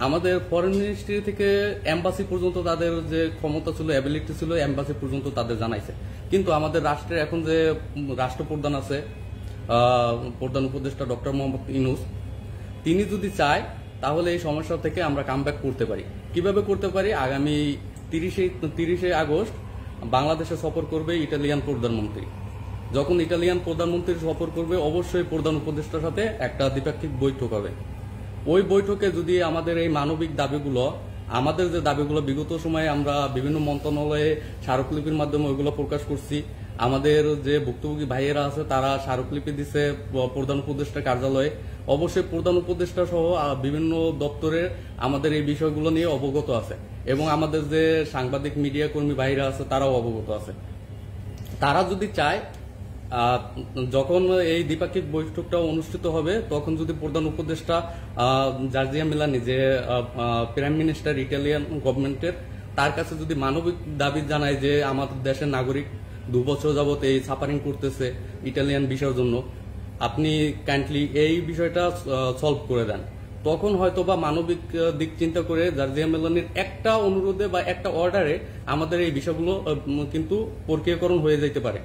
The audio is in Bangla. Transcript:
আমাদের ফরেন মিনিস্ট্রি থেকে এম্বাসি পর্যন্ত তাদের যে ক্ষমতা ছিল, অ্যাবিলিটি ছিল, এম্বাসি পর্যন্ত তাদের জানাইছে। কিন্তু আমাদের রাষ্ট্রের এখন যে রাষ্ট্রপ্রধান আছে, প্রধান উপদেষ্টা ডক্টর মোহাম্মদ ইউনূস, তিনি যদি চায় তাহলে এই সমস্যা থেকে আমরা কামব্যাক করতে পারি। কিভাবে করতে পারি? আগামী 30 আগস্ট বাংলাদেশে সফর করবে ইটালিয়ান প্রধানমন্ত্রী। যখন ইটালিয়ান প্রধানমন্ত্রী সফর করবে, অবশ্যই প্রধান উপদেষ্টার সাথে একটা দ্বিপাক্ষিক বৈঠক হবে। ওই বৈঠকে যদি আমাদের এই মানবিক দাবিগুলো, আমাদের যে দাবিগুলো বিগত সময়ে আমরা বিভিন্ন মন্ত্রণালয়ে স্মারকলিপির মাধ্যমে ওইগুলো প্রকাশ করছি, আমাদের যে ভুক্তভোগী ভাইয়েরা আছে তারা স্মারকলিপি দিচ্ছে প্রধান উপদেষ্টার কার্যালয়ে, অবশ্যই প্রধান উপদেষ্টা সহ বিভিন্ন দপ্তরে আমাদের এই বিষয়গুলো নিয়ে অবগত আছে এবং আমাদের যে সাংবাদিক মিডিয়া কর্মী ভাইরা আছে তারাও অবগত আছে। তারা যদি চায়, যখন এই দ্বিপাক্ষিক বৈঠকটা অনুষ্ঠিত হবে তখন যদি প্রধান উপদেষ্টা জার্জিয়া মিলানি, যে প্রাইম মিনিস্টার ইটালিয়ান গভর্নমেন্টের, তার কাছে যদি মানবিক দাবি জানায় যে আমাদের দেশের নাগরিক 2 বছর যাবত এই সাফারিং করতেছে ইটালিয়ান ভিসার জন্য, আপনি কাইন্ডলি এই বিষয়টা সলভ করে দেন, তখন হয়তো বা মানবিক দিক চিন্তা করে জার্জিয়া মেলানির একটা অনুরোধে বা একটা অর্ডারে আমাদের এই বিষয়গুলো কিন্তু প্রক্রিয়াকরণ হয়ে যেতে পারে।